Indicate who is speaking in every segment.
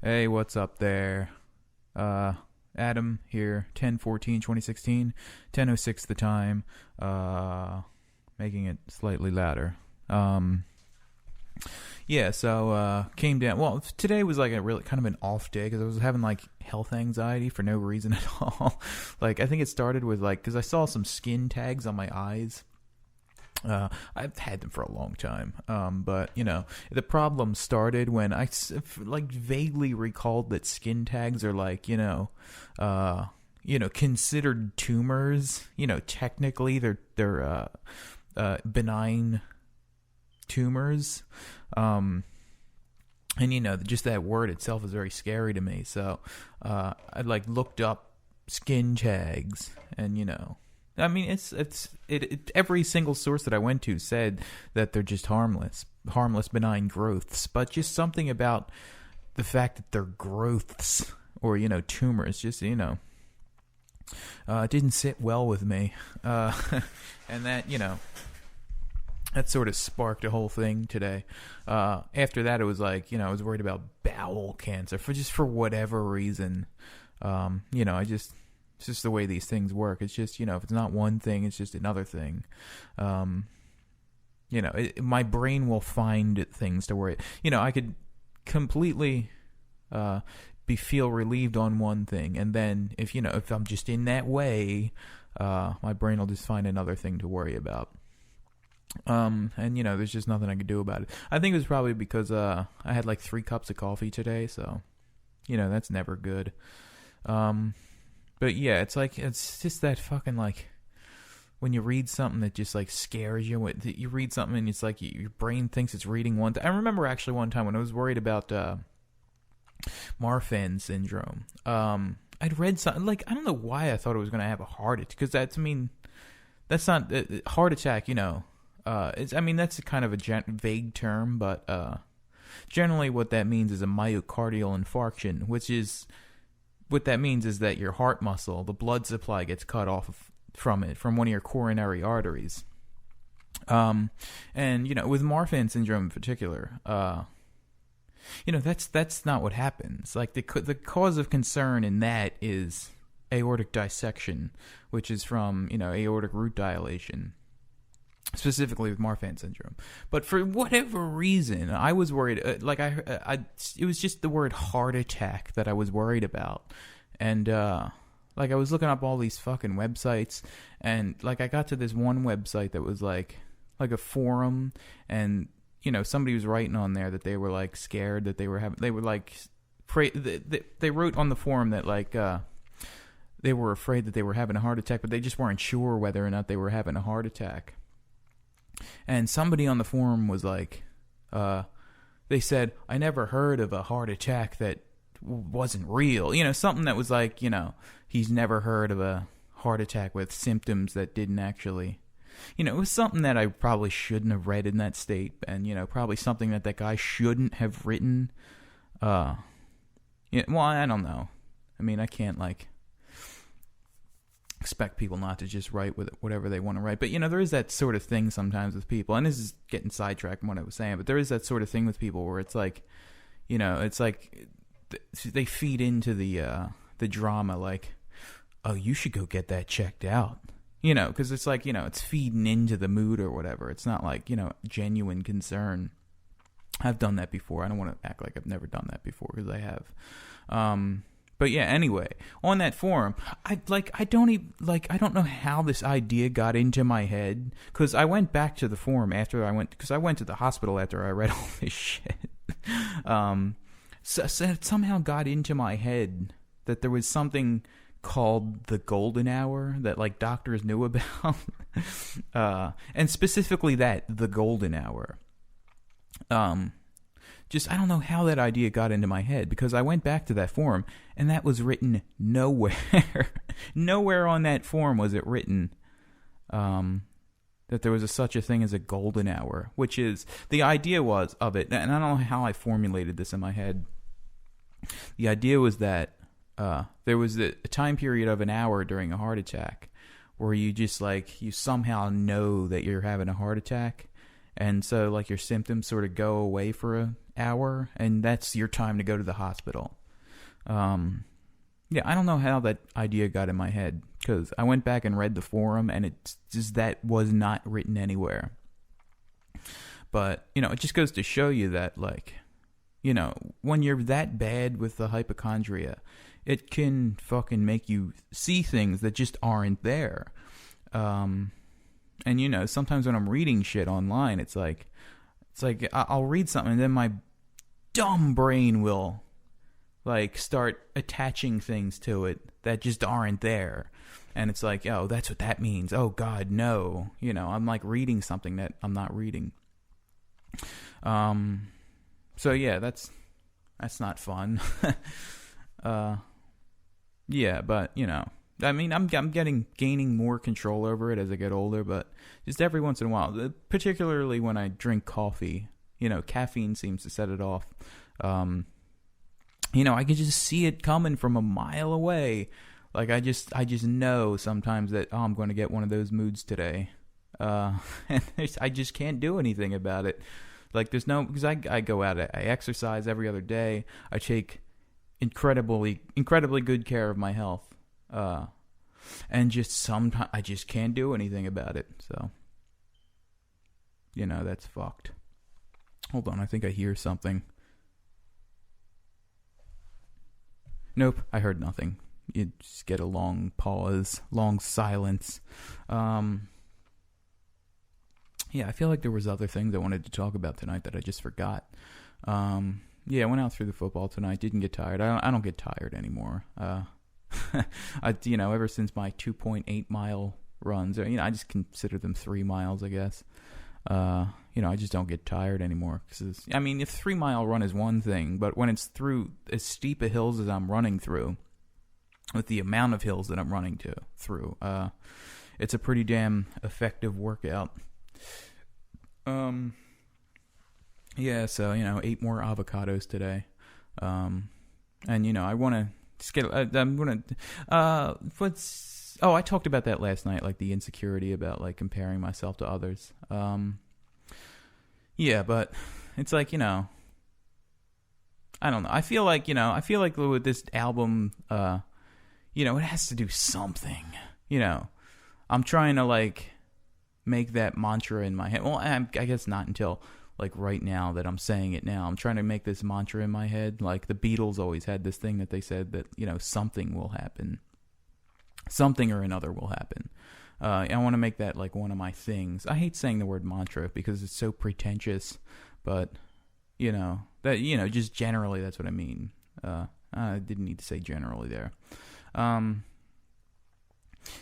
Speaker 1: Hey, what's up there? Uh, Adam here, 10/14/2016, 10:06 the time, making it slightly louder. Um, yeah, so, came down. Well, today was like a really kind of an off day because I was having like health anxiety for no reason at all. Like, I think it started with like, because I saw some skin tags on my eyes. I've had them for a long time, but the problem started when like vaguely recalled that skin tags are like considered tumors. Technically they're benign tumors, and just that word itself is very scary to me. So I like looked up skin tags, and I mean, every single source that I went to said that they're just harmless, benign growths. But just something about the fact that they're growths or tumors, just didn't sit well with me, and that sort of sparked a whole thing today. After that, it was like I was worried about bowel cancer for whatever reason. It's just the way these things work. It's just, if it's not one thing, it's just another thing. My brain will find things to worry. I could completely feel relieved on one thing, and then if I'm just in that way, my brain will just find another thing to worry about. There's just nothing I could do about it. I think it was probably because I had like 3 cups of coffee today, so that's never good. But yeah, it's just that fucking like when you read something that just like scares you. You read something and it's like your brain thinks it's reading one thing. I remember actually one time when I was worried about Marfan syndrome. I'd read something like I don't know why I thought I was going to have a heart attack, because that's not heart attack. That's kind of a vague term, but generally what that means is a myocardial infarction, which is. What that means is that your heart muscle, the blood supply gets cut off from one of your coronary arteries. And with Marfan syndrome in particular, that's not what happens. Like the cause of concern in that is aortic dissection, which is from aortic root dilation. Specifically with Marfan syndrome, but for whatever reason, I was worried. It was just the word heart attack that I was worried about, and I was looking up all these fucking websites, and like I got to this one website that was like a forum, and somebody was writing on there that they were like scared that they were like they wrote on the forum that like they were afraid that they were having a heart attack, but they just weren't sure whether or not they were having a heart attack. And somebody on the forum was like, they said, I never heard of a heart attack that wasn't real. Something that was like, he's never heard of a heart attack with symptoms that didn't actually, it was something that I probably shouldn't have read in that state. And, probably something that guy shouldn't have written. Well, I don't know. I mean, I can't expect people not to just write with whatever they want to write. But, there is that sort of thing sometimes with people. And this is getting sidetracked from what I was saying. But there is that sort of thing with people where it's like, it's like they feed into the drama like, oh, you should go get that checked out. Because it's like, it's feeding into the mood or whatever. It's not like, genuine concern. I've done that before. I don't want to act like I've never done that before, because I have. But yeah, anyway, on that forum, I don't know how this idea got into my head, because I went back to the forum because I went to the hospital after I read all this shit. So it somehow got into my head that there was something called the golden hour that like doctors knew about, and specifically the golden hour. I don't know how that idea got into my head, because I went back to that forum and that was written nowhere. Nowhere on that forum was it written that there was such a thing as a golden hour, which is the idea was of it. And I don't know how I formulated this in my head. The idea was that there was a time period of an hour during a heart attack where you just you somehow know that you're having a heart attack. And so your symptoms sort of go away for hour, and that's your time to go to the hospital. Yeah, I don't know how that idea got in my head, because I went back and read the forum, and it's just that was not written anywhere. But, it just goes to show you that, like, when you're that bad with the hypochondria, it can fucking make you see things that just aren't there. And, sometimes when I'm reading shit online, it's like I'll read something, and then my dumb brain will, like, start attaching things to it that just aren't there. And it's like, oh, that's what that means. Oh, God, no. I'm, like, reading something that I'm not reading. So, yeah, that's not fun. Yeah, but, I mean, I'm gaining more control over it as I get older, but just every once in a while, particularly when I drink coffee, caffeine seems to set it off. I can just see it coming from a mile away. Like, I just know sometimes that, I'm going to get one of those moods today. And I just can't do anything about it. Like, because I go out, I exercise every other day. I take incredibly good care of my health. And just sometimes I just can't do anything about it. So, that's fucked. Hold on, I think I hear something. Nope, I heard nothing. You just get a long pause, long silence. Yeah, I feel like there was other things I wanted to talk about tonight that I just forgot. Yeah, I went out through the football tonight. Didn't get tired. I don't get tired anymore. Ever since my 2.8 mile runs, I just consider them 3 miles, I guess. I just don't get tired anymore. Cause a 3 mile run is one thing, but when it's through as steep a hills as I'm running through, with the amount of hills that I'm running through, it's a pretty damn effective workout. Yeah, so, 8 more avocados today. And, I want to just get, I'm going to, I talked about that last night, like the insecurity about, like, comparing myself to others. Yeah, but it's like, I don't know. I feel like with this album, it has to do something, I'm trying to, like, make that mantra in my head. Well, I guess not until, like, right now that I'm saying it now. I'm trying to make this mantra in my head. Like, the Beatles always had this thing that they said that, something will happen. Something or another will happen. I want to make that, like, one of my things. I hate saying the word mantra because it's so pretentious, but, just generally that's what I mean. I didn't need to say generally there.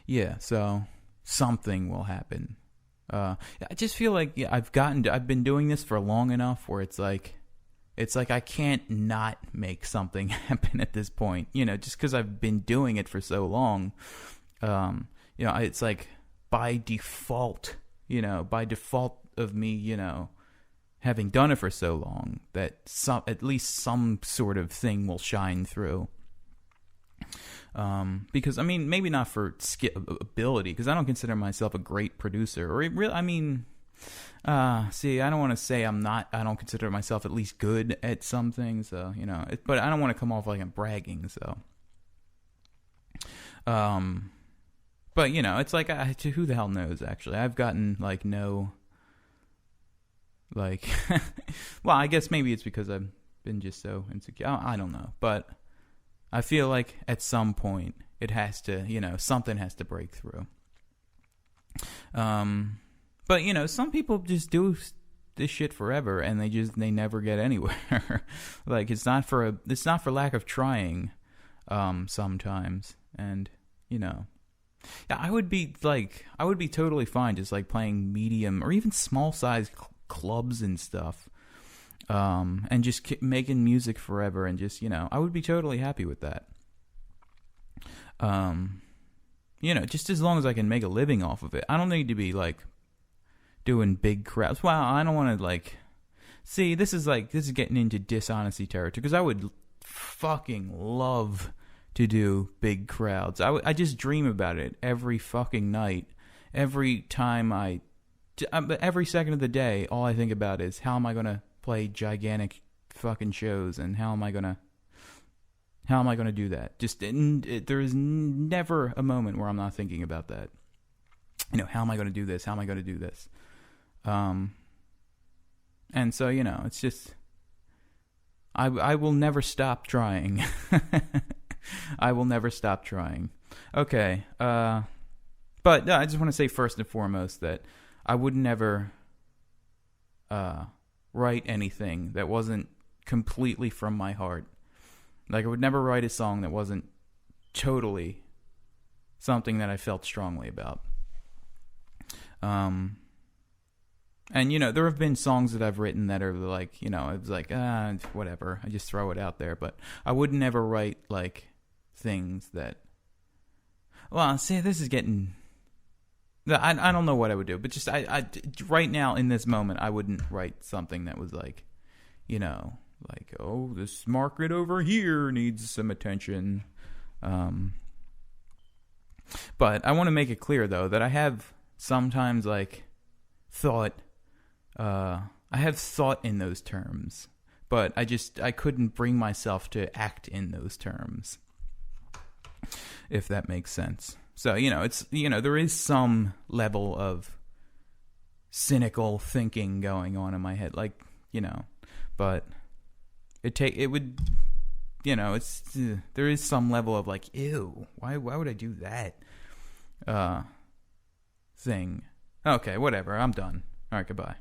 Speaker 1: Yeah, so something will happen. I just feel like I've been doing this for long enough where it's like I can't not make something happen at this point, just because I've been doing it for so long. It's like by default of me, having done it for so long that at least some sort of thing will shine through. Because maybe not for ability, because I don't consider myself a great producer, or I don't want to say I don't consider myself at least good at some things, so, but I don't want to come off like I'm bragging, so, but, it's like, who the hell knows, actually. I've gotten, like, no, like, well, I guess maybe it's because I've been just so insecure, I don't know, but I feel like at some point it has to, something has to break through. But, some people just do this shit forever and they never get anywhere. Like, it's not for lack of trying, sometimes. And, I would be totally fine just, like, playing medium or even small size clubs and stuff. And just making music forever, and just, I would be totally happy with that. Just as long as I can make a living off of it. I don't need to be, like, doing big crowds. Well, I don't want to, like, see, this is getting into dishonesty territory, because I would fucking love to do big crowds. I just dream about it every fucking night. Every second of the day, all I think about is how am I going to play gigantic fucking shows, and how am I gonna do that? There is never a moment where I'm not thinking about that. How am I gonna do this? How am I gonna do this? And so, it's just, I will never stop trying. I will never stop trying. Okay. But I just want to say first and foremost that I would never write anything that wasn't completely from my heart. Like, I would never write a song that wasn't totally something that I felt strongly about. And, there have been songs that I've written that are like, it's like, whatever. I just throw it out there. But I would never write, like, things that... Well, see, this is getting... I don't know what I would do. But just, I right now, in this moment, I wouldn't write something that was like, like, oh, this market over here needs some attention. But I want to make it clear, though, that I have sometimes, like, thought... I have thought in those terms, but I couldn't bring myself to act in those terms, if that makes sense. So, it's, there is some level of cynical thinking going on in my head, like, but it would, it's, there is some level of like, ew, why would I do that, thing. Okay, whatever, I'm done. All right, goodbye.